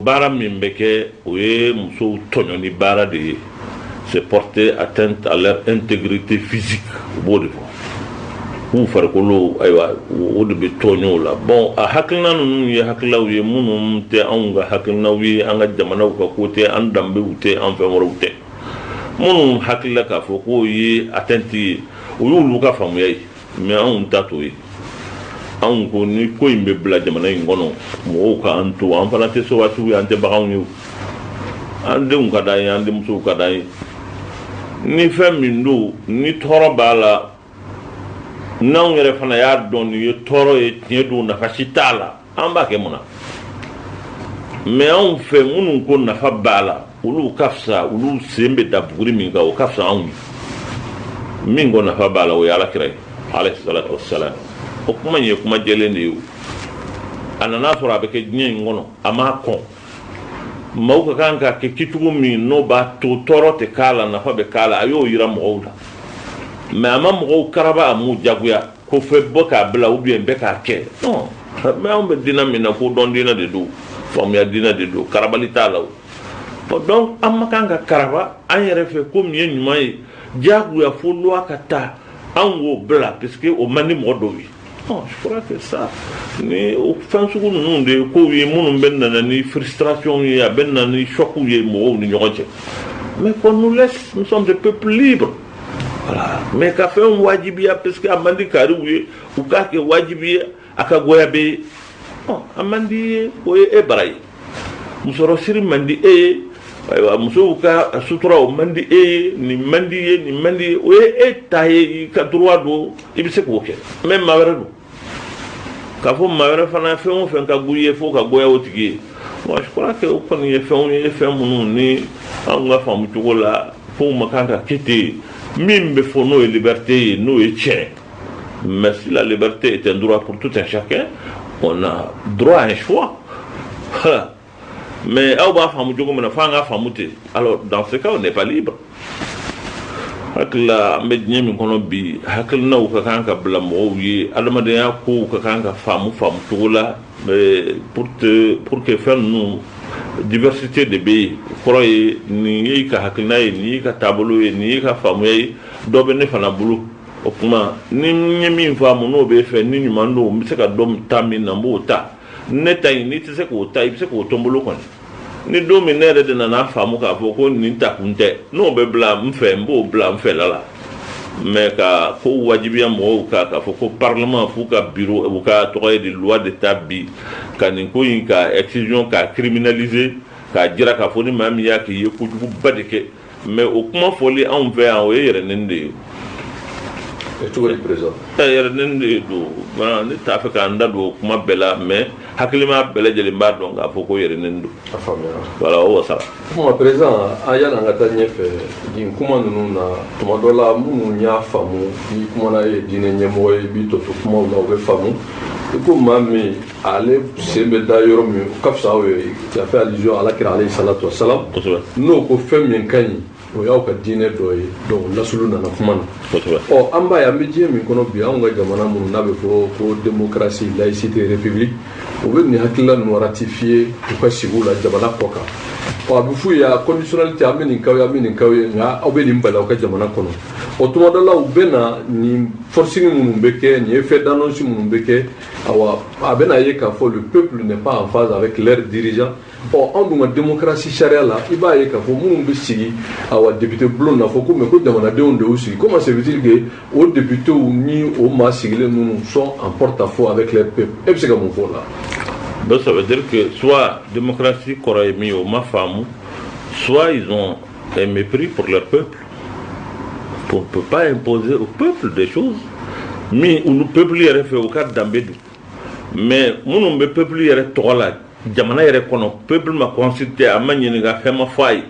Bara min bɛ kɛ o ye musow tɔɲɔ ni baara de ye, c'est porter atteinte à leur intégrité physique u b'o de fɔ k'u farikolo ayiwa o de bɛ tɔɲɔ o la. Bon a hakilina ninnu ye hakililaw ye minnu tɛ anw ka hakilinaw ye, an ka jamanaw ka ko tɛ, an danbew tɛ, an fɛn wɛrɛw tɛ. Minnu hakilila k'a fɔ k'o ye atteinte ye o y'olu ka faamuya ye, mais anw ta t'o ye. Anw ko ni ko in bɛ bila jamana in kɔnɔ mɔgɔw ka an to, an fana tɛ sewatiw ye, an tɛ baganw ye, an denw ka d'an ye, an denmusow ka d'an ye. Ni fɛn min don ni tɔɔrɔ b'a la, n'anw yɛrɛ fana y'a dɔn nin ye tɔɔrɔ ye, tiɲɛ don, nafa si t'a la, an b'a kɛ mun na? Mais anw fɛ minnu ko nafa b'a la olu ka fisa, olu sen bɛ da buguri min kan o ka fisa anw ye. Min ko nafa b'a la o ye Alakira ye alayhi salatu wassalam. O kuma ye kuma jɛlen de ye, a nana sɔrɔ a bɛ kɛ diɲɛ in kɔnɔ a m'a kɔn. Maaw ka kan ka kɛ kɛcogo min n'o b'a to tɔɔrɔ tɛ k'a la, nafa bɛ k'a la, a y'o yira mɔgɔw la. Mais a ma mɔgɔw karaba a m'u jagoya ko fɛ bɔ k'a bila ou bien bɛɛ k'a kɛ. Non, mais anw bɛ diinɛ min na ko dɔn diinɛ de don, faamuya diinɛ de don, karabali t'a la o. Donc an ma kan ka karaba an yɛrɛ fɛ ko min ye ɲuman ye, jagoya fo loi ka taa an k'o bila parce que o man di mɔgɔ dɔw ye. Non, je crois que ça, ni o fɛn sugu ninnu de ye kow ye minnu bɛ nana ni frustration ye, a bɛ na ni choc ye mɔgɔw ni ɲɔgɔn cɛ. Mais qu'on nous laisse, nous sommes des peuples libres. Voilà. Mais ka fɛn wajibiya parce que a man di kariw ye, u k'a kɛ wajibi ye, a ka goya bɛ ye. Bon, a man di ye, o ye e bara ye. Musɔrɔsiri man di e ye, ayiwa musow ka sutura o man di e ye, nin man di ye, nin man di ye, o ye e ta ye, i ka droit don, i bɛ se k'o kɛ. Mais maa wɛrɛ don. K'a fɔ maa wɛrɛ fana fɛn o fɛn ka goya ye fo ka goya o tigi ye. Moi je crois que o kɔni ye fɛnw ye fɛn minnu ni an ka faamu cogo la fo ma kan ka kɛ ten. Min bɛ fɔ n'o ye liberté ye, n'o ye tiɲɛ. Mais si la liberté est un droit pour tout un chacun, on a droit à un choix. Mais aw b'a faamu cogo min na fo an ka faamu ten. Alors dans ce cas on n'est pas libre. Hakilila an bɛ diɲɛ min kɔnɔ bi hakilinaw ka kan ka bila mɔgɔw ye, adamadenya kow ka kan ka faamu cogo la pour que fɛn ninnu diversité de bɛ yen. O kɔrɔ ye nin y'i ka hakilina ye, nin y'i ka taabolo ye, nin y'i ka faamuya ye, dɔ bɛ ne fana bolo. O kuma ni n ye min faamu n'o b'e fɛ ni ɲuman don n bɛ se ka dɔ ta min na n b'o ta. Ne ta in n'i tɛ se k'o ta i bɛ se k'o to n bolo kɔni. Ni don min ne yɛrɛ de nana faamu k'a fɔ ko nin ta kun tɛ, n'o bɛ bila n fɛ n b'o bila n fɛla la. Mais ka ko wajibiya mɔgɔw kan k'a fɔ ko parlement f'u ka bureau u ka tɔgɔ ye di loi d'état bi ka nin ko in ka excision ka criminaliser k'a jira k'a fɔ ni maa min y'a k'i ye kojuguba de kɛ. Mais o kuma fɔli anw fɛ yan o ye yɛrɛ neni de ye. Cogo di président? Yɛrɛ neni de don. Ne t'a fɛ k'an da don o kuma bɛɛ la mais hakilima bɛɛ lajɛlen b'a dɔn k'a fɔ ko yɛrɛ neni don. A faamuyara. Voilà o wasara. Kuma président an yan'an ka taa ɲɛfɛ nin kuma ninnu na tuma dɔ la minnu y'a faamu ni kumana ye diinɛ ɲɛmɔgɔ ye i b'i tɔ to kumaw la o bɛ faamu. I ko maa min ale sen bɛ da yɔrɔ min o ka fisa aw ye tu as fait allusion Alakira alayhi salatu wasalam. Kosɛbɛ. N'o ko fɛn min ka ɲi o y'aw ka diinɛ dɔ ye donc lasulu nana kuma na. Kosɛbɛ. An b'a ye an bɛ diɲɛ min kɔnɔ bi anw ka jamana minnu n'a bɛ fɔ ko démocratie laïcité république u bɛ nin hakilila ninnu ratifier u ka sigiw la jamana kɔ kan. A bɛ f'u ye conditionnalité an bɛ nin k'aw ye an bɛ nin k'aw ye nka aw bɛ nin bali aw ka jamana kɔnɔ. O tuma dɔ la u bɛ na nin forcing minnu bɛ kɛ nin effet d'annonce minnu bɛ kɛ awa a bɛ na ye k'a fɔ le peuple n'est pas en phase avec leurs dirigeants. Anw dun ka démocratie sariya la i b'a ye k'a fɔ minnu bɛ sigi awa député bulon na fɔ ko mais ko jamanadenw de y'u sigi comment se fait-il que o députés ni o maa sigilen ninnu sont en porte-à-faux avec leur peuple e bɛ se ka mun fɔ o la? Donc ça veut dire que soit démocratie kɔrɔ ye min ye o ma faamu, soit ils ont un mépris pour leur peuple. On ne peut pas imposer au peuple des choses. Mais le peuple yɛrɛ fɛ o ka danbe don. Mais minnu bɛ peuple yɛrɛ tɔgɔ la jamana yɛrɛ kɔnɔ peuple ma consulté a ma ɲininka fɛn ma fɔ a ye.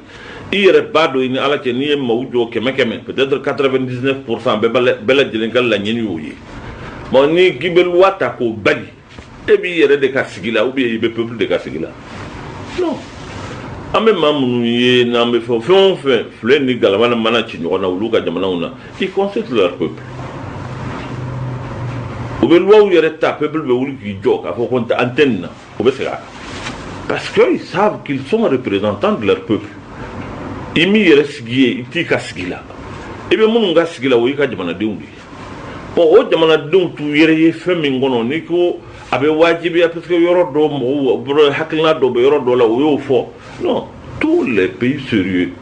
I yɛrɛ b'a dɔn i ni Ala cɛ n'i ye maaw jɔ 100 peut-être 99% bɛɛ lajɛlen ka laɲini y'o ye. Bon ni k'i bɛ loi ta k'o bali e b'i yɛrɛ de ka sigi la ou bien i bɛ peuple de ka sigi la. Non. An bɛ maa minnu ye n'an bɛ fɛn o fɛn filɛ ni galama mana ci ɲɔgɔn na olu ka jamanaw na ils consultent leur peuple. U bɛ loi yɛrɛ ta peuple bɛ wuli k'i jɔ k'a fɔ ko an tɛ nin na o bɛ segin a kan. parce qu'ils savent qu'ils sont représentants de leur peuple. Imi yere sigiye iti ka sigila ebe munu nga sigila wo ka jamana dewndi bon o jamana dew tu yere ye femi ngono ni ko abe wajibi ya parce que yoro do mo bro hakilna do be yoro do la o yo fo non tous les pays sérieux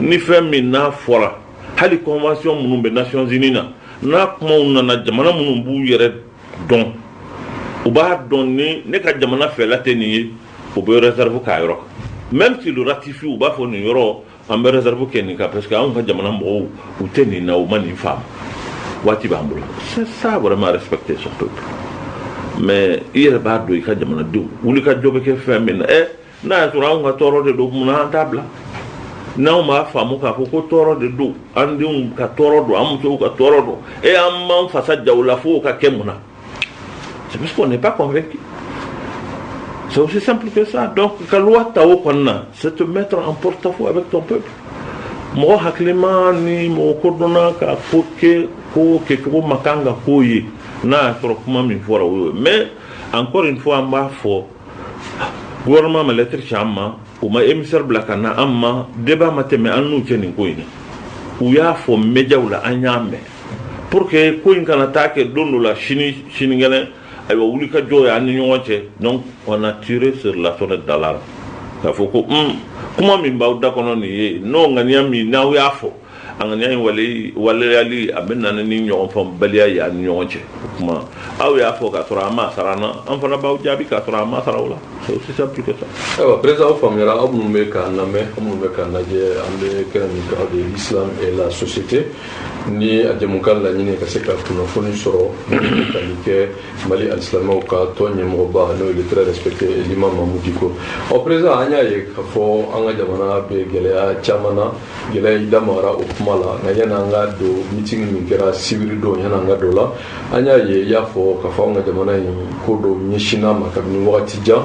ni femi na fora hali convention munu be Nations Unies na kuma na jamana munu bu yere don o ba don ni ne ka jamana fe la teni o be réserve ka yoro même si le ratifie ou ba fo ni yoro en me réserve kenika parce que on va jamana mo ou teni na o mani femme wati bambula c'est ça vraiment respecter son peuple mais il ba do ka jamana do wuli ka jobe ke femina na tura on ga toro de do muna tabla na o ma famu ka ko toro de do andi un ka toro do am so ka toro do et am fa sa jawla fo ka kemuna c'est parce qu'on n'est pas convaincu. C'est aussi simple que ça. Donc, c'est te mettre en porte-à-faux avec ton peuple. Moi, haklima ni mo kodona ka koke ko keko makanga koye na trokuma mi fora. Mais encore une fois, m'a fo gouvernement ma lettre chama ou ma émissaire blakana amma débat mateme anu teni koine. Ou ya fo media ou la anyame pour que koine kana take dondo la chini ngene. Donc on a tiré sur la sonnette d'alarme. Il faut que comment m'imbaouda kono ni non ngania mi na yafo angania wale ali abena ni nyon fam balia ya nyonche comment aw yafo ka torama sarana en fana baou jabi ka torama sarawla c'est aussi simple que ça. Président famira abnou meka na je ambe kan de l'islam et la société ni adjemukal la nyine ka seka kuno foni soro kalike mali al-islamo ka tonye moba no le très respecté l'imam Mamoudiko au président anya ye ka fo anga jamana be gelea chamana gelea idamara opmala na yana nga do meeting min kera sibiri do yana nga do la anya ye ya fo ka fo anga jamana ko do nyishina makabni wakati ja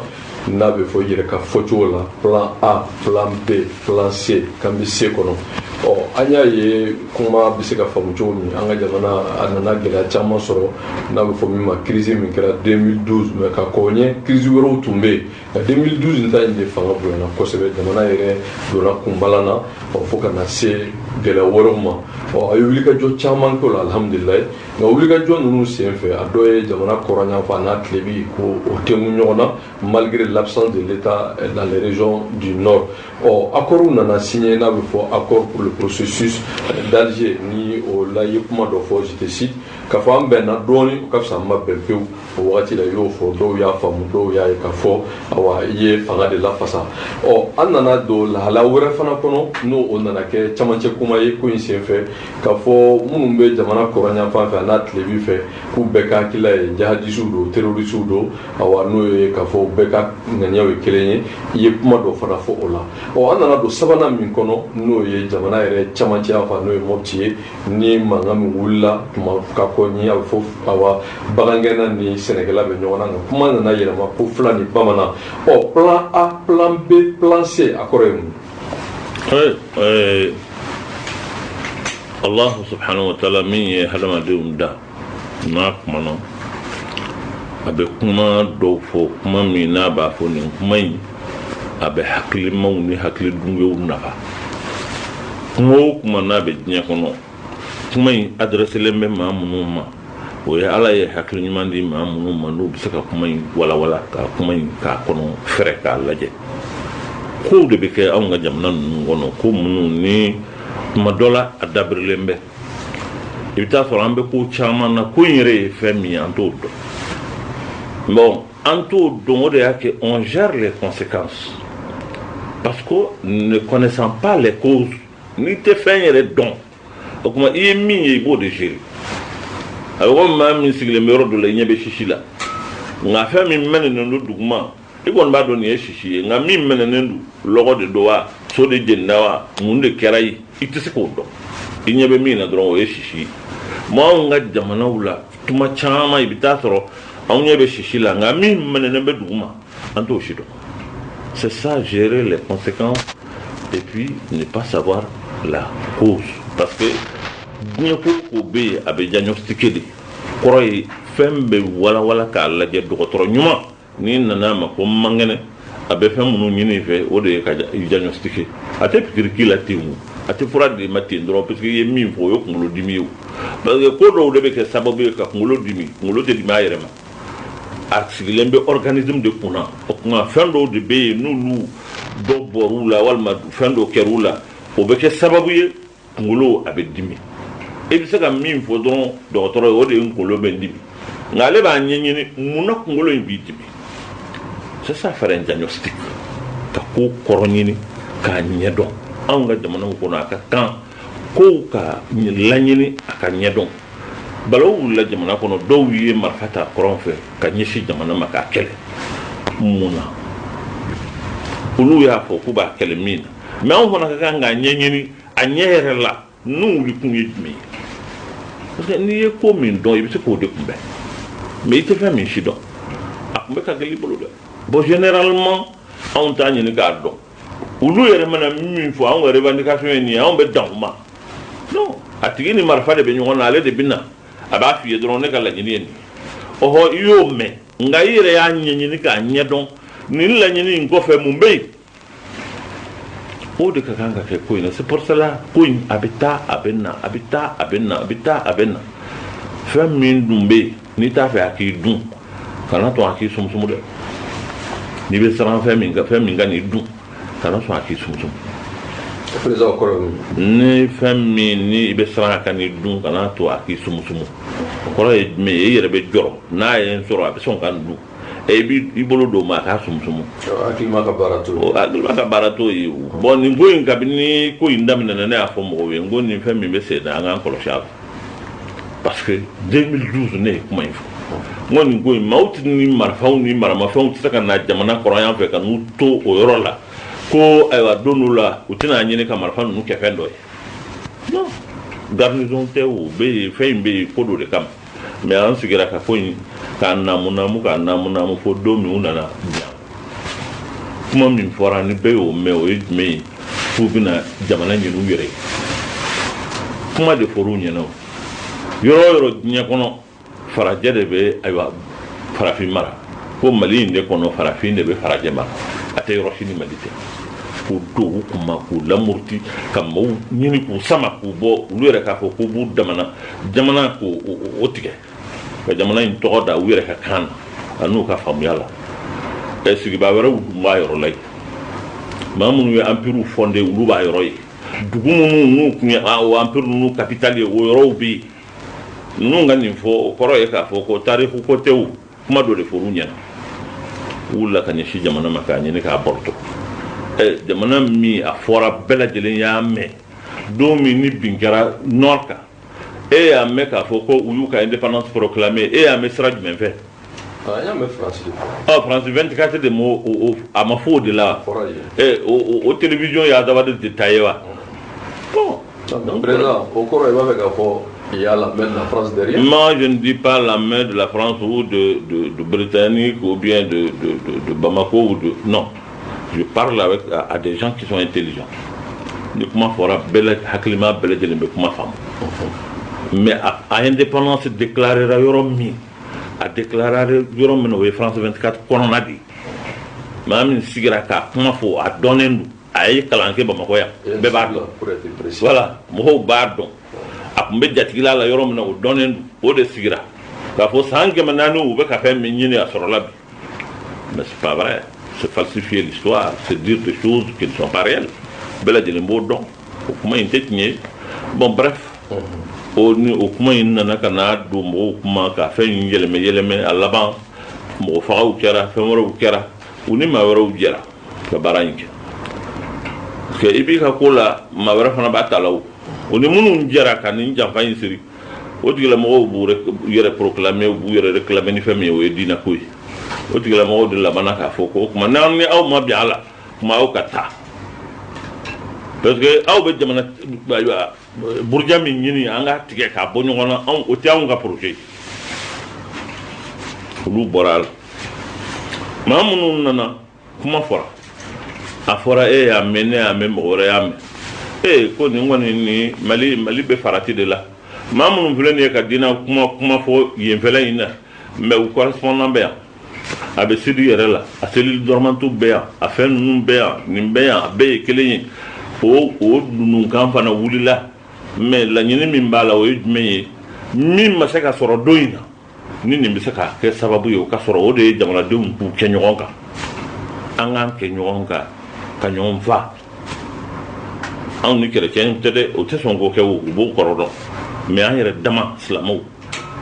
na be fo yere ka foto la plan A plan B plan C kambi C kono o anya ye kuma bisika famu jomi anga jamana anana gela chama soro na be fo mima crise min kera 2012 me ka konye crise wero tumbe 2012 nta inde fanga bwana ko sebe jamana yere do na kumbalana o fo kana se gela wero ma o ayuli ka jo chama ko alhamdulillah na wuli ka jo nunu senfe adoye jamana koranya fa na klebi ko o temu nyona malgré l'absence de l'État dans les régions du Nord. Or, accord nana signé na befo accord pour le processus d'Alger ni au laïquement de fo je te cite ka fa mbena doni ka sa mabel peu o wati la yo fo do ya famu do ya ka fo awa ye fanga de la fasa o anana do la wura fana kono no onana ke chamanche kuma ye ko inse fe ka fo munumbe jamana koranya fa fa na tlebi fe ku beka kila jihadisu do terroristu do awa no ye ka fo beka nganyawe kelenye ye kuma do fana fo ola o anana do sabana min kono no ye jamana ere chamanche fa no ye mopti ni mangam wulla kuma ka ko ni fo awa bagangena ni Sénégal be ñona nga kuma na yelema ko flani bamana o plan A plan B plan C akorem Allah subhanahu wa ta'ala min hadama deum da na kuma abe kuma do fo kuma mi na ba fo ni kuma abe hakli mawni hakli dungu nafa kuma na be nya kono kuma adresse le même ma o ya ala ye hakli nyumandi ma munu manu bisaka kuma wala ka kuma ka kono fere ka laje ko de be ke an ga jamna ngono ko munu ni ma dola adabirlembe ibita so ambe ko chama na ko yire femi anto do bon anto do de yake on gère les conséquences parce que ne connaissant pas les causes ni te faire don comme il mi beau de gérer alors ma mi sigle mero do la nyebe shishila nga fa mi menen no duguma e gon ba do ni shishi nga mi menen ndu logo de doa so de jennawa munde kerai itse ko do nyebe mi na dron o shishi mo nga jamana wula tuma chama ibita soro on nyebe shishila nga mi menen be duguma anto shido c'est ça gérer les conséquences et puis ne pas savoir la cause parce que bien ko be abe diagnostiqué de koroy fembe wala ka la je docteur nyuma ni nana ma ko mangene a bɛ fɛn minnu ɲini fɛ o de ye ka diagnostiquer a tɛ pikiri k'i la ten o a tɛ fura de ma ten dɔrɔn parce que i ye min fɔ o ye kunkolodimi ye o parce que ko dɔw de bɛ kɛ sababu ye ka kunkolo dimi kunkolo tɛ dimi a yɛrɛ ma a sigilen bɛ organisme de kunna o kuma fɛn dɔw de bɛ yen n'olu dɔ bɔr'u la walima fɛn dɔ kɛr'u la o bɛ kɛ sababu ye kunkolo a bɛ dimi e bɛ se ka min fɔ dɔrɔn dɔgɔtɔrɔ ye o de ye kunkolo bɛ dimi nka ale b'a ɲɛɲini mun na kunkolo in b'i dimi c'est ça faire un diagnostic ka ko kɔrɔ ɲini k'a ɲɛdɔn anw ka jamanaw kɔnɔ a ka kan kow ka laɲini a ka ɲɛdɔn balawu wulila jamana kɔnɔ dɔw ye marifa ta kɔrɔn fɛ ka ɲɛsin jamana ma k'a kɛlɛ mun na olu y'a fɔ k'u b'a kɛlɛ min na mais anw fana ka kan k'a ɲɛɲini a ɲɛ yɛrɛ la n'u wuli kun ye jumɛn ye parce que n'i ye ko min dɔn i bɛ se k'o de kunbɛn mais i tɛ fɛn min si dɔn a tun bɛ ka gɛlɛ i bolo dɛ bon généralement anw t'a ɲini k'a dɔn olu yɛrɛ mana min fɔ anw ka revendication ye nin ye anw bɛ dan u ma non a tigi ni marifa de bɛ ɲɔgɔn na ale de bɛ na a b'a f'i ye dɔrɔn ne ka laɲini ye nin ye ɔhɔ i y'o mɛn nka i yɛrɛ y'a ɲɛɲini k'a ɲɛdɔn nin laɲini in kɔfɛ mun bɛ yen o de ka kan ka kɛ ko in na c'est pour cela ko in a bɛ taa a bɛ na a bɛ taa a bɛ na a bɛ taa a bɛ na fɛn min dun bɛ yen n'i t'a fɛ a k'i dun kana to a k'i sumusumu dɛ n'i bɛ siran fɛn min ka n'i dun kana sɔn a k'i sumusumu ni fɛn min ni i bɛ siran a ka n'i dun kana to a k'i sumusumu o kɔrɔ ye jumɛn ye e yɛrɛ bɛ jɔrɔ n'a ye n sɔrɔ a bɛ sɔn ka n dun i b'i bolo don ma a k'a sumusumu hakilima ka baara t'o ye bon nin ko in kabini ko in daminɛna ne y'a fɔ mɔgɔw ye n ko nin fɛn min bɛ sen na an k'an kɔlɔsi a la parce que 2012 ne ye kuma in fɔ n ko nin ko in maaw tɛ ni marifaw ni maramafɛnw tɛ se ka na jamana kɔrɔ yan fɛ ka n'u to o yɔrɔ la ko ayiwa don dɔw la u tɛna ɲini ka marifa ninnu kɛ fɛn dɔ ye non garnison tɛ o bɛ yen fɛn in bɛ yen ko dɔ de kama mais an sigira ka ko in k'a namu fo don min u nana diya kuma min fɔra ni bɛɛ y'o mɛn o ye jumɛn ye k'u bɛna jamana ɲini u yɛrɛ ye kuma de fɔr'u ɲɛna o yɔrɔ o yɔrɔ diɲɛ kɔnɔ farajɛ de bɛ ayiwa farafin mara ko mali in de kɔnɔ farafin de bɛ farajɛ mara a tɛ yɔrɔ si ni mali tɛ k'u don u kunma k'u lamurti ka maaw ɲini k'u sama k'u bɔ olu yɛrɛ k'a fɔ k'u b'u damana jamana k'o tigɛ ka jamana in tɔgɔ da u yɛrɛ ka kan na a n'u ka faamuya la sigibaa wɛrɛw dun b'a yɔrɔ la yen maa minnu ye empire fondé olu b'a yɔrɔ ye dugu minnu n'u tun ye o empire ninnu capitale ye o yɔrɔw bɛ yen ninnu ka nin fɔ o kɔrɔ ye k'a fɔ ko tariku ko tɛ o kuma dɔ de fɔr'u ɲɛna u wulila ka ɲɛsin jamana ma k'a ɲini k'a bɔrɔtɔ jamana min a fɔra bɛɛ lajɛlen y'a mɛn don min ni bin kɛra nord kan e y'a mɛn k'a fɔ ko u y'u ka indépendance proclamée e y'a mɛn sira jumɛn fɛ France 24 de mo a ma fɔ o de la o télévision y'a dabali de détaillé wa bon président o kɔrɔ i b'a fɛ k'a fɔ il y a la main de la France derrière. Moi, je ne dis pas la main de la France ou de Britannique ou bien de Bamako ou de... Non. Je parle à des gens qui sont intelligents. De comment fera Haklima Beledjelimbe comment femme. Mais à indépendance déclarer à Yoromi, à déclarer Yoromi au France 24 qu'on a dit. Même si Sigraka, comment faut à donner nous à y calanquer Bamakoya. Voilà, Moho Bardon. A kun bɛ jatigila la yɔrɔ min na o dɔnnen o de sigira k'a fɔ san 400 u bɛ ka fɛn min ɲini a sɔrɔla bi mais c'est pas vrai c'est falsifier l'histoire c'est dire des choses qui ne sont pas réelles bɛɛ lajɛlen b'o dɔn o kuma in tɛ tiɲɛ ye bon bref o kuma in nana ka na don mɔgɔw kuma ka fɛn in yɛlɛmɛ a laban mɔgɔ fagaw kɛra fɛn wɛrɛw kɛra u ni maa wɛrɛw jɛra ka baara in kɛ parce que i b'i ka ko la maa wɛrɛ fana b'a ta la o o ni minnu jɛra ka nin janfa in siri o tigilamɔgɔw b'u yɛrɛ proclamer u b'u yɛrɛ réclamer ni fɛn min ye o ye diinɛ ko ye o tigilamɔgɔw de labanna k'a fɔ ko o tuma n'aw ni aw ma bɛn a la kuma aw ka taa parce que aw bɛ jamana buruja min ɲini an ka tigɛ k'a bɔ ɲɔgɔn na o tɛ anw ka projet olu bɔra a la maa minnu nana kuma fɔra a fɔra e y'a mɛn ne y'a mɛn mɔgɔ wɛrɛ y'a mɛn ko nin kɔni ni mali bɛ farati de la maa minnu filɛ nin ye ka diinɛ kuma fɔ yen fɛlɛ in na mais u correspondant bɛ yan a bɛ sedi yɛrɛ la a selili dɔrɔmantu bɛ yan a fɛn ninnu bɛ yan nin bɛ yan a bɛɛ ye kelen ye o dununkan fana wulila mais laɲini min b'a la o ye jumɛn ye min ma se ka sɔrɔ don in na ni nin bɛ se ka kɛ sababu ye o ka sɔrɔ o de ye jamanadenw k'u kɛ ɲɔgɔn kan an k'an kɛ ɲɔgɔn kan ka ɲɔgɔn fa anw ni chrétien tɛ dɛ o tɛ sɔn k'o kɛ u b'o kɔrɔ dɔn mais an yɛrɛ dama silamɛw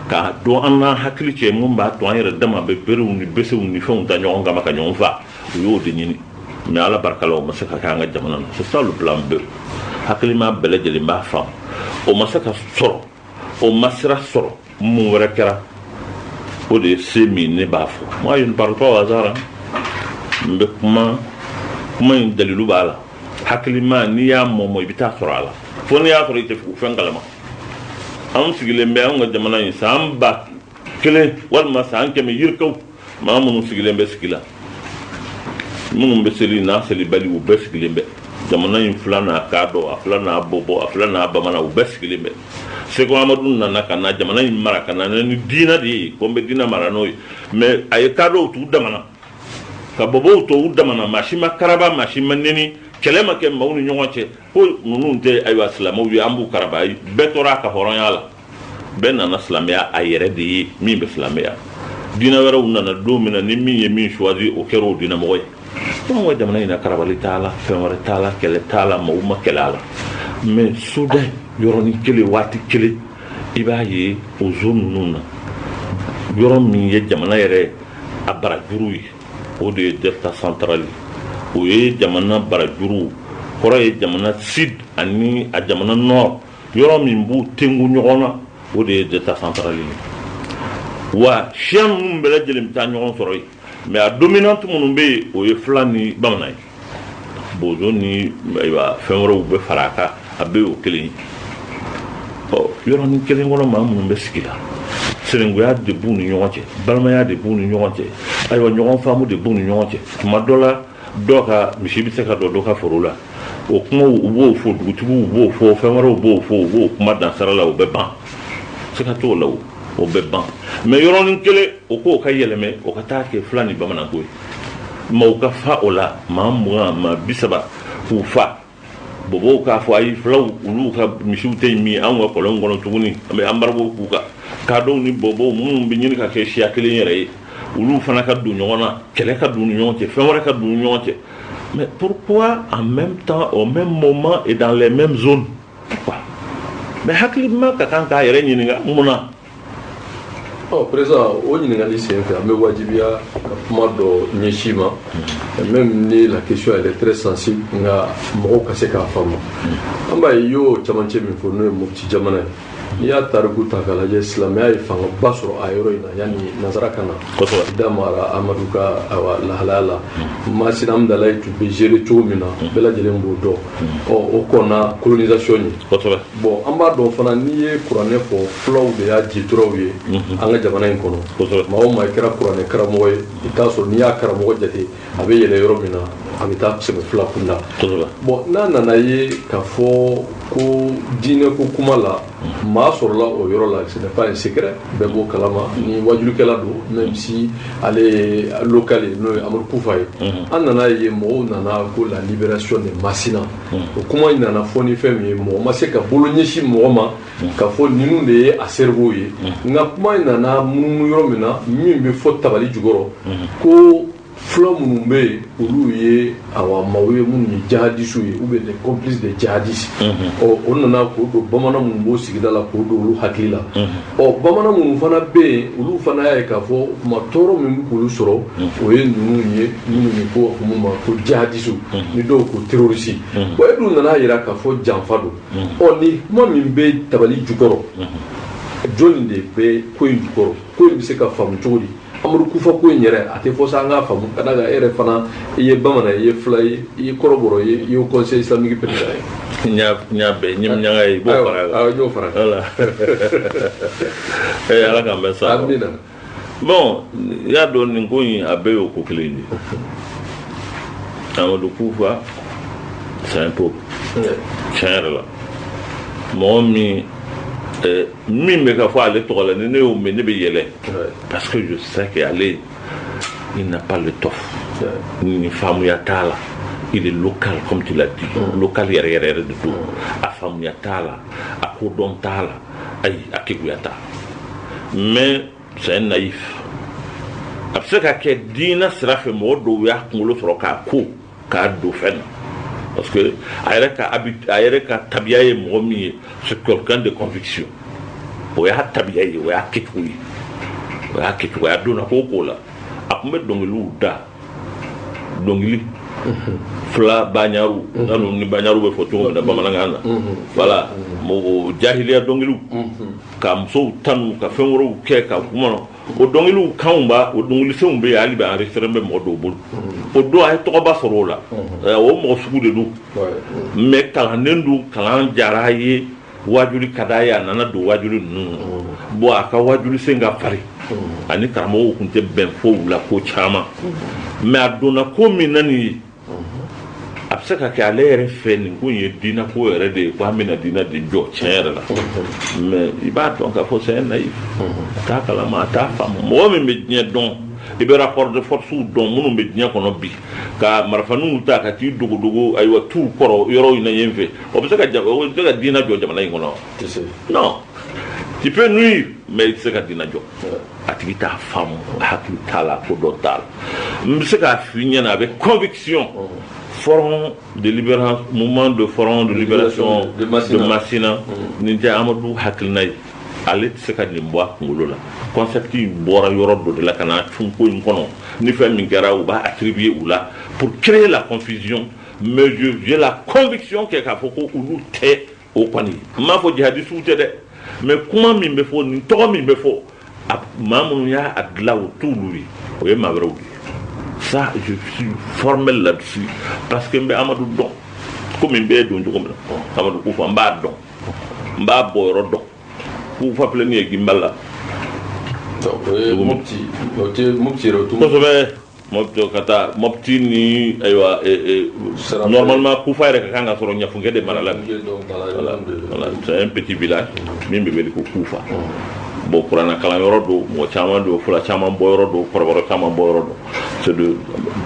k'a dɔn an n'an hakili cɛ mun b'a to an yɛrɛ dama bɛ berew ni besew ni fɛnw ta ɲɔgɔn kama ka ɲɔgɔn fa u y'o de ɲini mais ala barika la o ma se ka kɛ an ka jamana na c'est ça le plan B hakilima bɛɛ lajɛlen b'a faamu o ma se ka sɔrɔ o ma sira sɔrɔ mun wɛrɛ kɛra o de ye se min ne b'a fɔ moi je ne parle pas au hasard n bɛ kuma in dalilu b'a la hakilima n'i y'a mɔmɔ i bɛ taa sɔrɔ a la fo n'i y'a sɔrɔ i tɛ fɛn kalama anw sigilen bɛ an ka jamana in san 1000 walima san 100 yirikaw maa minnu sigilen bɛ sigi la minnu bɛ seli n'a seli bali u bɛɛ sigilen bɛ jamana in fila n'a ka dɔn a fila n'a bɔbɔ a fila n'a bamanan u bɛɛ sigilen bɛ Seko Amadu nana ka na jamana in mara ka na ni diina de ye ko n bɛ diina mara n'o ye mais a ye ka dɔw t'u damana ka bɔbɔw to u damana maa si ma karaba maa si ma neni kɛlɛ ma kɛ maaw ni ɲɔgɔn cɛ ko ninnu tɛ ayiwa silamɛw ye an b'u karaba bɛɛ tora a ka hɔrɔnya la bɛɛ nana silamɛya a yɛrɛ de ye min bɛ silamɛya diinɛ wɛrɛw nana don min na ni min ye min choisi o kɛra o diinɛmɔgɔ ye anw ka jamana in na karabali t'a la fɛn wɛrɛ t'a la kɛlɛ t'a la maaw ma kɛlɛ a la mais soudain yɔrɔnin kelen waati kelen i b'a ye o zone ninnu na yɔrɔ min ye jamana yɛrɛ a barajuru ye o de ye delta central o ye jamana barajuru kɔrɔ ye jamana sud ani a jamana nord yɔrɔ min b'u tengu ɲɔgɔn na o de ye delta central ye wa siya ninnu bɛɛ lajɛlen bɛ taa ɲɔgɔn sɔrɔ yen mais a dominante minnu bɛ yen o ye fila ni bamanan ye bozo ni ayiwa fɛn wɛrɛw bɛ fara a kan a bɛɛ y'o kelen ye yɔrɔnin kelen kɔnɔ maa minnu bɛ sigi la sinankunya de b'u ni ɲɔgɔn cɛ balimaya de b'u ni ɲɔgɔn cɛ ayiwa ɲɔgɔn faamu de b'u ni ɲɔgɔn cɛ tuma dɔ la dɔ ka misi bɛ se ka dɔ dɔ ka foro la o kumaw u b'o fɔ dugutigiw b'o fɔ fɛn wɛrɛw b'o fɔ u b'o kuma dansara la o bɛ ban se ka t'o la o bɛ ban mais yɔrɔnin kelen o k'o ka yɛlɛmɛ o ka taa kɛ fila ni bamananko ye maaw ka fa o la maa 20 maa 30 k'u fa bɔbɔw k'a fɔ ayi filaw olu ka misiw tɛ min an ka kɔlɔn kɔnɔ tuguni an bɛ embargo k'u kan kadɔw ni bɔbɔw minnu bɛ ɲini ka kɛ siya kelen yɛrɛ ye olu fana ka don ɲɔgɔn na kɛlɛ ka don ni ɲɔgɔn cɛ fɛn wɛrɛ ka don ni ɲɔgɔn cɛ mais pourquoi en même temps au même moment et dans les mêmes zones pourquoi mais hakilima ka kan k'a yɛrɛ ɲininka mun na président o ɲininkali sen fɛ an bɛ wajibiya ka kuma dɔ ɲɛsin ma même ni la question elle est très sensible nka mɔgɔw ka se k'a faamu an b'a ye i y'o camancɛ min fɔ n'o ye Mopti jamana ye n'i y'a tariku ta k'a lajɛ silamɛya ye fangaba sɔrɔ a yɔrɔ in na yanni nanzara ka na da mara Amadu ka lahalaya la Masina Amudalayi tun bɛ gérer cogo min na bɛɛ lajɛlen b'o dɔn o kɔnna colonisation ye bon an b'a dɔn fana n'i ye kuranɛ fɔ fulaw de y'a jituraw ye an ka jamana in kɔnɔ maa o maa i kɛra kuranɛ karamɔgɔ ye i t'a sɔrɔ n'i y'a karamɔgɔ jate a bɛ yɛlɛ yɔrɔ min na a bɛ taa sɛbɛn fila kunda bon n'a nana ye k'a fɔ ko diinɛ ko kuma la maa sɔrɔla o yɔrɔ la ce n'est pas un secret bɛɛ b'o kalama ni wajulikɛla don même si ale ye local ye n'o ye Amadu Kufa ye an nana ye mɔgɔw nana ko la libération de Masina o kuma in nana fɔ ni fɛn min ye mɔgɔ ma se ka bolo ɲɛsin mɔgɔ ma ka fɔ ninnu de ye a cerveau ye nka kuma in nana munumunu yɔrɔ min na min bɛ fɔ tabali jukɔrɔ ko fula minnu bɛ yen olu ye maaw ye minnu ye jihadistes ye ou bien les complices des jihadistes o nana k'o don bamanan minnu b'o sigida la k'o don olu hakili la bamanan minnu fana bɛ yen olu fana y'a ye k'a fɔ kuma tɔɔrɔ min bɛ k'olu sɔrɔ o ye ninnu ye minnu ye ko mun ma ko jihadistes ni dɔw ko terroristes bon e dun nana jira k'a fɔ janfa don ni kuma min bɛ tabali jukɔrɔ jɔnni de bɛ ko in jukɔrɔ ko in bɛ se ka faamu cogo di Amadu Kufa ko in yɛrɛ a tɛ fɔ sa an k'a faamu ka da kan e yɛrɛ fana i ye bamanan i ye fila ye i ye kɔrɔbɔrɔ ye i ye conseil islamique président ye n y'a bɛn ɲaga ye i b'o fara kan n y'o fara kan voilà ala k'an bɛn sa amina bon i y'a dɔn nin ko in a bɛɛ y'o ko kelen de Amadu Kufa c'est un peuple tiɲɛ yɛrɛ la mɔgɔ min bɛ ka fɔ ale tɔgɔ la ni ne y'o mɛn ne bɛ yɛlɛ parce que je sais que ale il n'a pas l'étoffe ni famille tala, il est local comme tu l'as dit, local de tout, à famille tala, à cordon tala, à kikuyata. Mais c'est un naïf. Après que dina sera fait mort ya kungolo soro ka ko ka do fen parce que ayereka tabiaye momi c'est quelqu'un de conviction o ya tabiaye o ya kitui ya dona ko la akume dongilu da dongili fla banyaru nanu ni banyaru be foto na bamalanga voilà mo jahiliya dongilu ka mso tanu ka fenworo ke ka kuma o dongilu kamba o dongili se umbe ali ba enregistrer be mo do bol o do ay to ba soro la o mo sugu de do mais kala nendu kala jaraye wajuli kadaya nana do wajuli bo aka wajuli senga fari ani karamo kunte ben fo la ko chama mais adona ko minani absaka ka lere fen ko ye dina ko yere de ko amina dina de jo chere la mais iba donc ka fo c'est naïf ta kala ma ta fam mo me medien don e be rapport de force ou don mo medien ko no bi ka marfanu ta ka ti dugu aywa tout koro yoro ina yemfe obsaka dina jo jamana ngono non tu peux nuire mais c'est ka dina jo atigita fam hakki tala ko do tal m'saka finir avec conviction Forum de libération, mouvement de forum de libération de Massina, Ninja Amadou Hakilnay, allez se ka nimboa ngolola. Concept bora yorodo de la kana funko inkono, ni fait mingara ou ba attribuer ou là pour créer la confusion. Mais j'ai la conviction que Kafoko ou nous té au panier. Ma faut djihadiste ou té mais comment mi me faut ni to mi me faut mamunya adla ou tout lui. Oui ma vrai. Ça, je suis formel là-dessus. Parce que Amadou Don, comme il est don, Amadou Koufa, Mba Don, Mba Boyro Don, Koufa Plenier Gimbala. Mon petit retour. Mon petit ni, normalement, Koufa est quand on a fondé des malades. C'est un petit village, même bébé de Koufa. Bon pour un kala yorodo mo chama do fula chama boyrodo koroboro chama boyrodo c'est de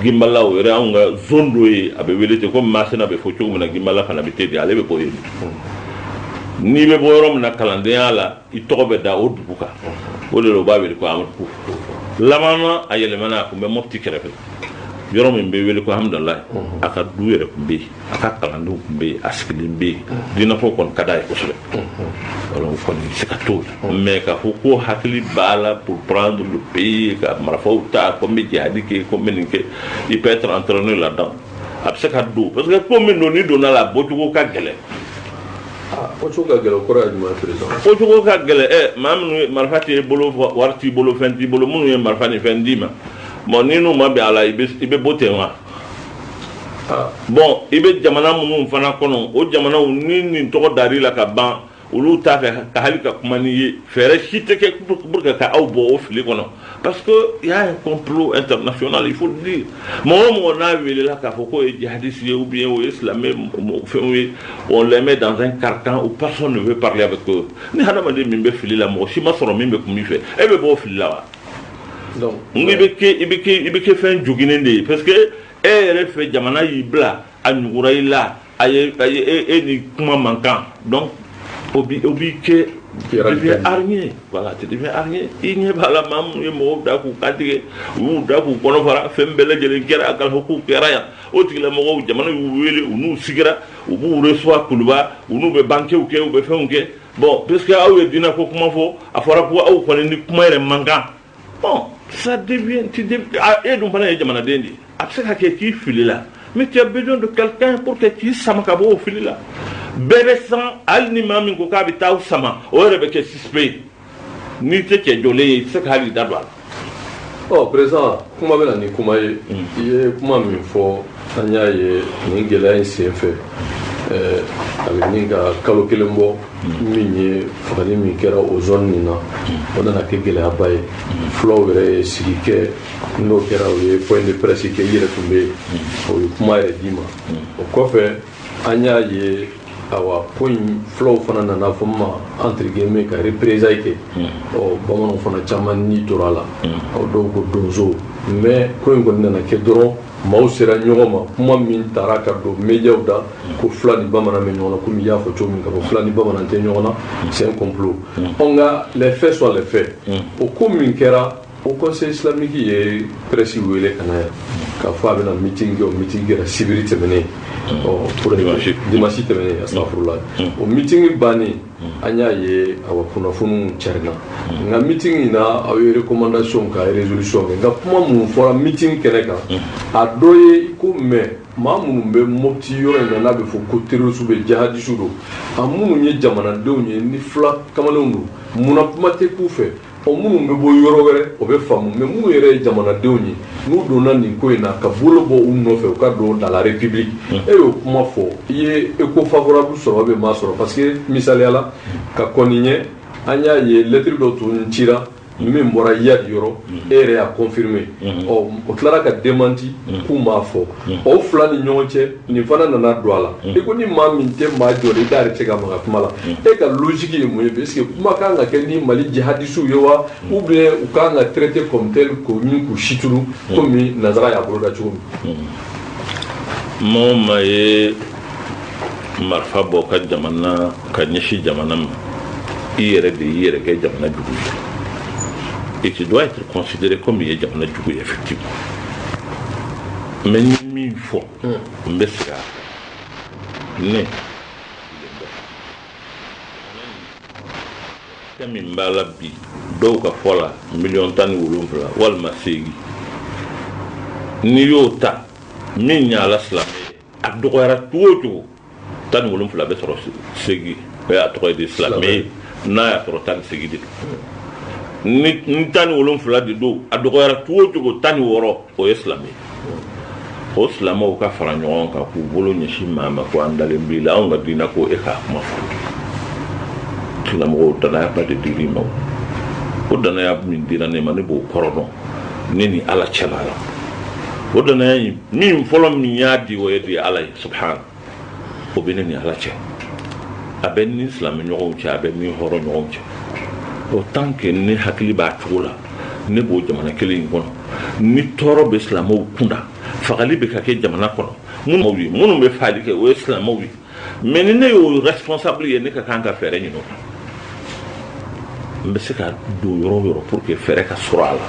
gimbala o re anga zondo e abe welete ko masina be fo chogu na gimbala kana be tedi ale be ko yedi ni be boyrom na kalande ala I tobe da o dubuka o le lo babe ko amul ko lamana ayele mana ko be mofti kerefe yorom be wele ko alhamdulillah aka duere ko be aka kalande ko be askili be dina fo kon kada ko sebe alors on connaît c'est catholique mais ka foko hakili bala pour prendre le pays ka marafou ta comme djihadi comme ninke il peut être entraîné là-dedans après ça do parce que comme non ni dona la bojugo ka gele bojugo ka gele courage ma président bojugo ka gele mam marfati bolo warti bolo fenti bolo munu marfani fendima mon ninu mabe ala ibe botenwa bon ibe jamana munu fana kono o jamana ni to dari la ka ban olu ta fe ka halika kumani ye fere chiteke pour que ka au bo ofli kono parce que il y a un complot international il faut le dire mon on a vu là ka foko et djihadistes ou bien ou islamé on les met dans un carcan où personne ne veut parler avec eux ni hana mande mimbe fili la mo si ma soro mimbe kumi fe e be bo fili la donc ibeke fin joginende parce que fait jamana yibla anyugura ila aye ni kuma manquant donc obi que devient arnier voilà tu deviens arnier il n'y a pas la mam et mo da ku kadige ou da ku kono fara fembele jele gera akal hoku keraya o tigla mo jamana wele unu sigira ou bu reçoit kulba unu be banque ou ke ou be fonke bon parce que awu dina ko kuma fo afara ko awu ko ni kuma re manquant bon ça devient et donc pendant jamana dendi après ça qui file là mais tu as besoin de quelqu'un pour que tu samakabo au fil là bébé sans alnima min ko kabita ou sama o rebe ke suspect ni te ke jolé c'est hali dadwa oh présent kuma bela ni kuma ye kuma min fo anya ye ni gela en fait avec ni ga kalo kelembo minye fani mi kera o zone ni na o na ke gela bay flow re sigike no kera o point de presse ke yire tumbe o kuma re dima o ko fe anya ye awa ko in fulaw fana nana fɔ ma entre guillemets ka représailles kɛ bamananw fana caman ni tora la dɔw ko donso mais ko in kɔni nana kɛ dɔrɔn maaw sera ɲɔgɔn ma kuma min taara ka don médiaw da ko fila ni bamanan bɛ ɲɔgɔn na komi i y'a fɔ cogo min ka fɔ fila ni bamanan tɛ ɲɔgɔn na c'est un complot nka les faits sont les faits o ko min kɛra o conseil islamique ye presse wele ka na yan k'a fɔ a bɛna meeting kɛ o meeting kɛra sibiri tɛmɛnen pour dimanche tɛmɛnen astafurula o meeting bannen an y'a ye awa kunnafoniw cɛrina nka meeting in na aw ye recommandation ka résolution kɛ nka kuma minnu fɔra meeting kɛnɛ kan a dɔ ye ko mais maa minnu bɛ mɔpti yɔrɔ in na n'a bɛ fɔ ko terroriste bɛ jihadiste don a minnu ye jamanadenw ye ni fila kamalenw don munna kuma tɛ k'u fɛ minnu bɛ bɔ yɔrɔ wɛrɛ o bɛ faamu mais minnu yɛrɛ ye jamanadenw ye n'u donna nin ko in na ka bolo bɔ u nɔfɛ u ka don dans la république e y'o kuma fɔ i ye écho favorable sɔrɔ bɛ maa sɔrɔ parce que misaliyala ka kɔni ɲɛ an y'a ye lettre dɔ tun cira min bɔra Yadi yɔrɔ e yɛrɛ y'a confirmé o tilara ka démenti k'u m'a fɔ o fila ni ɲɔgɔn cɛ nin fana nana don a la e ko ni maa min tɛ maa jɔlen i t'ale se ka maga kuma la e ka logique ye mun ye est-ce que kuma kan ka kɛ ni Mali jihadistes ye wa ou bien u kan ka traiter comme tel k'u ɲini k'u situru komi nanzara y'a bolo da cogo min maa o maa ye marifa bɔ ka jamana ka ɲɛsin jamana ma i yɛrɛ de y'i yɛrɛ kɛ jamana jugu ye et tu dois être considéré comme il y a jamana jugu ye effectivement mais ni min fɔ n bɛ se ka ne fɛn min b'a la bi dɔw ka fɔ la 17,000,000 walima 8 n'i y'o ta min ɲala silamɛ ye a dɔgɔyara cogo o cogo 17,000 bɛ sɔrɔ 8 o y'a tɔgɔ ye de silamɛ ye n'a y'a sɔrɔ 18 de ni 17 de don a dɔgɔyara cogo o cogo 16 o ye silamɛ ye o silamɛw ka fara ɲɔgɔn kan k'u bolo ɲɛsin maa ma ko an dalen b'i la anw ka diinɛ ko e k'a kuma fɔ silamɛw danaya ba de dir'i ma o danaya min dira ne ma ne b'o kɔrɔ dɔn ne ni ala cɛla la o danaya in min fɔlɔ min y'a di o ye de ala ye subhana o bɛ ne ni ala cɛ a bɛ ni silamɛ ɲɔgɔnw cɛ a bɛ ni hɔrɔn ɲɔgɔnw cɛ o tant que ne hakili b'a cogo la ne b'o jamana kelen in kɔnɔ ni tɔɔrɔ bɛ silamɛw kunda fagali bɛ ka kɛ jamana kɔnɔ minnu bɛ fagali kɛ o ye silamɛw ye mais ni ne y'o responsable ye ne ka kan ka fɛɛrɛ ɲini o kan n bɛ se ka don yɔrɔ o yɔrɔ pour que fɛɛrɛ ka sɔrɔ a la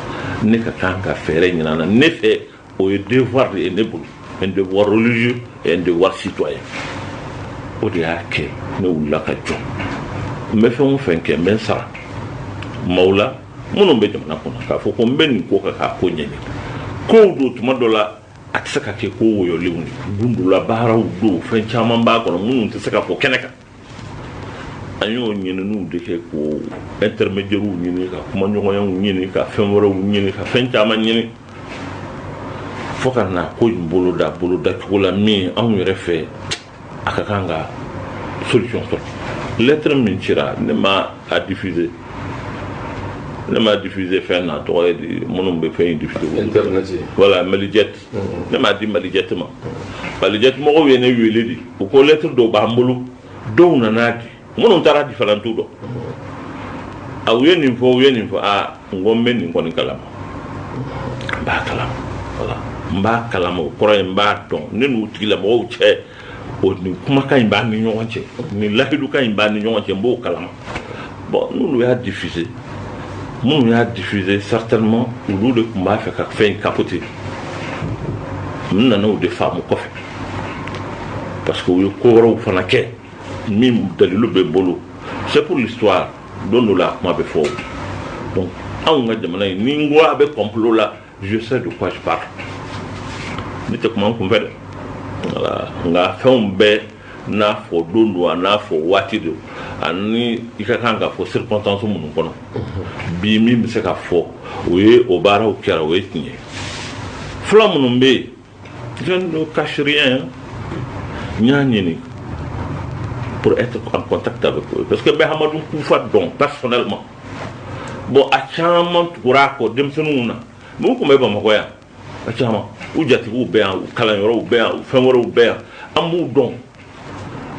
ne ka kan ka fɛɛrɛ ɲini a la ne fɛ o ye devoir de ye ne bolo un devoir religieux et un devoir citoyen o de y'a kɛ ne wulila ka jɔ n bɛ fɛn o fɛn kɛ n bɛ n sara maaw la minnu bɛ jamana kɔnɔ k'a fɔ ko n bɛ nin ko kan k'a ko ɲɛɲini kow don tuma dɔ la a tɛ se ka kɛ ko woyɔlenw ye gundula baaraw don fɛn caman b'a kɔnɔ minnu tɛ se ka fɔ kɛnɛ kan an y'o ɲininiw de kɛ ko intermédiaires ɲini ka kumaɲɔgɔnyaw ɲini ka fɛn wɛrɛw ɲini ka fɛn caman ɲini fo ka na ko in boloda cogo la min anw yɛrɛ fɛ a ka kan ka solution sɔrɔ lettre min cira ne ma a diffuser fɛn na tɔgɔ ye di minnu bɛ fɛn in diffuser internet voilà Malijet ne m'a di Malijet ma Malijet mɔgɔw ye ne wele di u ko lettre dɔw b'an bolo dɔw nana di minnu taara di fana t'u dɔn a u ye nin fɔ a n ko n bɛ nin kɔni kalama n b'a kalama voilà n b'a kalama o kɔrɔ ye n b'a dɔn ne n'u tigilamɔgɔw cɛ o nin kumakan in b'a ni ɲɔgɔn cɛ nin lahidukan in b'a ni ɲɔgɔn cɛ n b'o kalama bon n'olu y'a diffuser minnu y'a diffuser certainement olu de tun b'a fɛ ka fɛn in capoter n nana o de faamu kɔfɛ parce que u ye ko wɛrɛw fana kɛ min dalilu bɛ bolo c'est pour l'histoire don dɔ la a kuma bɛ fɔ donc anw ka jamana in ni n ko a bɛ complot la je sais de quoi je parle ne tɛ kuma n kun fɛ dɛ voilà nka fɛnw bɛɛ n'a fɔ don do a n'a fɔ waati do ani i ka kan ka fɔ circonstance minnu kɔnɔ bi min bɛ se ka fɔ o ye o baaraw kɛra o ye tiɲɛ ye fila minnu bɛ yen je ne cache rien n y'a ɲini pour être en contact avec eux parce que bɛ Hamadu Kufa dɔn personnellement bon a caman tugura a kɔ denmisɛnninw na mun tun bɛ Bamakɔ yan a caman u jatigiw bɛ yan u kalanyɔrɔw bɛ yan u fɛn wɛrɛw bɛ yan an b'u dɔn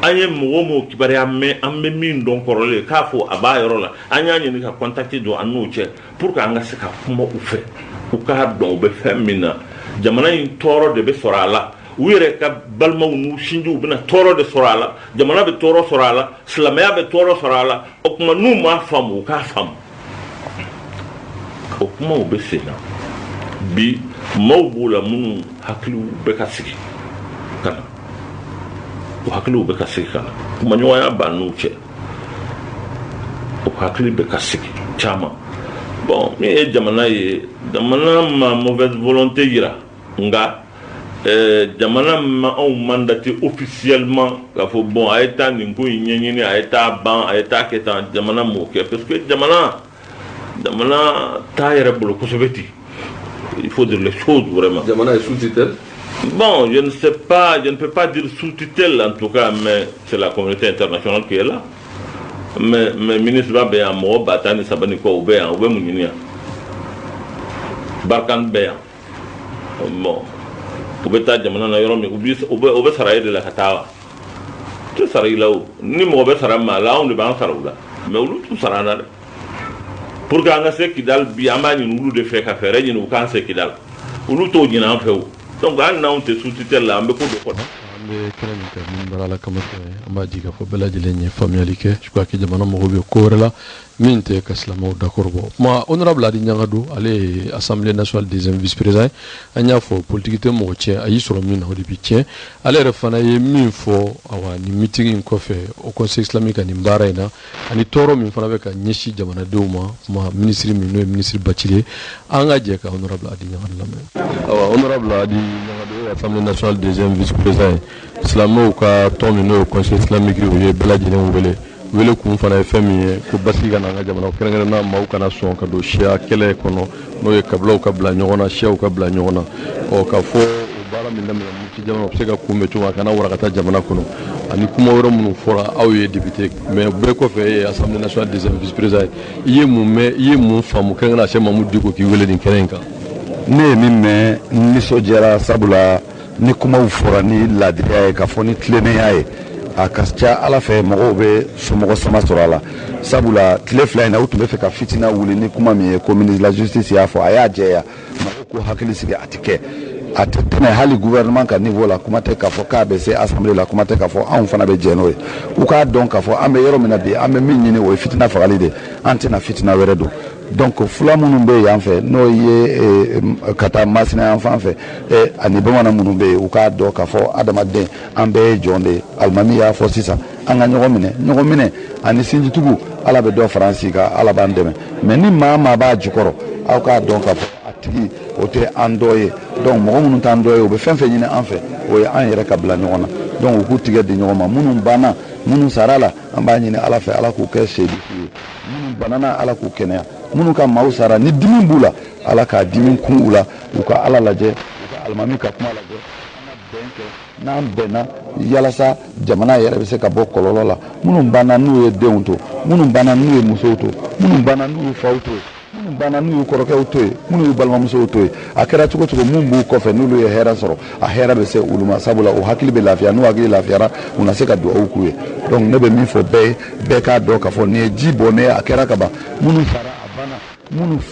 anye mo kibari amme min don korole ka fo aba yorola anya ni ka contacter do anu che pour que anga se ka kuma u fe u ka don be femina jamana in toro de be sorala wire ka balma nu shinju bina toro de sorala jamana be toro sorala islamaya be toro sorala o kuma nu ma famu ka famu o kuma u be sena bi mawbula mun haklu be ka sigi kana o haklu be ka sigi kana kuma nyoya ba nu che o haklu be ka sigi chama bon mais jamana ma mauvaise volonté ira nga jamana ma on mandaté officiellement ka fo bon a état ni ko nyenyini a état ban a état ketan jamana mo ke parce que jamana taire bolo ko sobeti il faut dire les choses vraiment. Jamana est sous tutelle. Bon, je ne sais pas, je ne peux pas dire sous tutelle en tout cas, mais c'est la communauté internationale qui est là. Mais ministre va bien mo batani sabani ko obeya obe munyinia barkan beya bon obeta jamana na yoro mi obe saraye de la katawa tu saraye lawo ni mo obe sarama la on de ban sarawla mais ulu tu sarana pour que anga se kidal bi amani ulu de fe ka fere ni kan se kidal ulu to jina few donc an na on te sous-tutelle la ambe ko do ko be kelen ka min barala kamata amba jiga fo bela jilenye familialike je crois que jamana mo be korela minte kaslamo d'accord bo ma honorable adi nyangado ale assemblée nationale des vice-présidents anya fo politique mo che ayi soro min hodi bitien ale refana ye min fo awa ni meeting ko fe au conseil islamique ani mbaraina ani toro min fana be ka nyeshi jamana deuma ma ministre min no ministre Bachile anga je ka honorable adi nyangado awa honorable adi nyangado assemblée nationale des vice-présidents islamo ka to min no conseil islamique ye bela jilen wele kun fana fɛn min ye ko basigi ka na an ka jamana kɛrɛnkɛrɛnna maaw kana sɔn ka don siya kɛlɛ kɔnɔ n'o ye kabilaw ka bila ɲɔgɔn na siyaw ka bila ɲɔgɔn na ka fɔ o baara min daminɛ Mopti jamana o bɛ se ka kunbɛn cogo a kana warakata jamana kɔnɔ ani kuma wɛrɛ minnu fɔra aw ye député mais bɛɛ kɔfɛ e ye assemblée nationale des vice-présidents i ye mun mɛn i ye mun faamu kɛrɛnkɛrɛnnenya Sɛki Mamudu Diko k'i wele nin kɛnɛ in kan. ne ye min mɛn n nisɔndiyara sabula ni kumaw fɔra ni laadiriya ye ka fɔ ni tilennenya ye a ka ca ala fɛ mɔgɔw bɛ somɔgɔ sama sɔrɔ a la sabula tile fila in na u tun bɛ fɛ ka fitina wuli ni kuma min ye ko ministre de la justice y'a fɔ a y'a jɛya mɔgɔw ko hakili sigi a tɛ kɛ a tɛ tɛmɛ hali gouvernement ka niveau la kuma tɛ k'a fɔ k'a bɛ se assemblée la kuma tɛ k'a fɔ anw fana bɛ jɛ n'o ye u k'a dɔn k'a fɔ an bɛ yɔrɔ min na bi an bɛ min ɲini o ye fitina fagali de an tɛna fitina wɛrɛ don donc fula minnu bɛ yan fɛ n'o ye ka taa Masina yan fan fɛ ani bamanan minnu bɛ yen u k'a dɔn k'a fɔ adamaden an bɛɛ ye jɔn de ye alimami y'a fɔ sisan an ka ɲɔgɔn minɛ ani sinjitigiw ala bɛ dɔ fara an si kan ala b'an dɛmɛ mais ni maa b'a jukɔrɔ aw k'a dɔn k'a fɔ a tigi o tɛ an dɔ ye donc mɔgɔ minnu t'an dɔ ye u bɛ fɛn fɛn ɲini an fɛ o ye an yɛrɛ ka bila ɲɔgɔn na donc u k'u tigɛ di ɲɔgɔn ma minnu banna minnu sara la an b'a ɲini ala fɛ ala k'u kɛ seedisi ye minnu banana ala k'u kɛnɛya minnu ka maaw sara ni dimi b'u la ala k'a dimi kun u la u ka ala lajɛ u ka alimami ka kuma lajɛ an ka bɛn kɛ n'an bɛnna yalasa jamana yɛrɛ bɛ se ka bɔ kɔlɔlɔ la minnu banna n'u ye denw to minnu banna n'u ye musow to minnu banna n'u ye faw to minnu banna n'u ye kɔrɔkɛw to ye minnu ye balimamusow to ye a kɛra cogo cogo mun b'u kɔfɛ n'olu ye hɛrɛ sɔrɔ a hɛrɛ bɛ se olu ma sabula o hakili bɛ lafiya n'u hakili lafiyara u na se ka dugawu k'u ye donc ne bɛ min fɔ bɛɛ ye bɛɛ k'a dɔn k'a fɔ nin ye ji bɔ ne a kɛra ka ban minnu sara a banna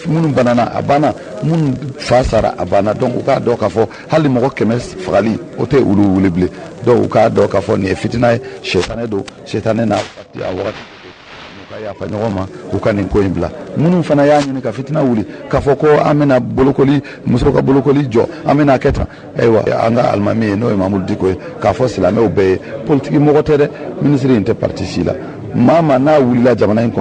minnu banana a banna minnu fa sara a banna donc u k'a dɔn k'a fɔ hali mɔgɔ 100 fagali o tɛ olu wuli bilen donc u k'a dɔn k'a fɔ nin ye fitina ye sɛtanɛ don sɛtanɛ n'a wagati u ka yafa ɲɔgɔn ma u ka nin ko in bila minnu fana y'a ɲini ka fitina wuli k'a fɔ ko an bɛna bolokoli muso ka bolokoli jɔ an bɛna kɛ tan ayiwa an ka alimami ye n'o ye Mamudu Diko ye k'a fɔ silamɛw bɛɛ ye politique mɔgɔ tɛ dɛ ministre in tɛ parti si la maa n'a wulila jamana in kɔnɔ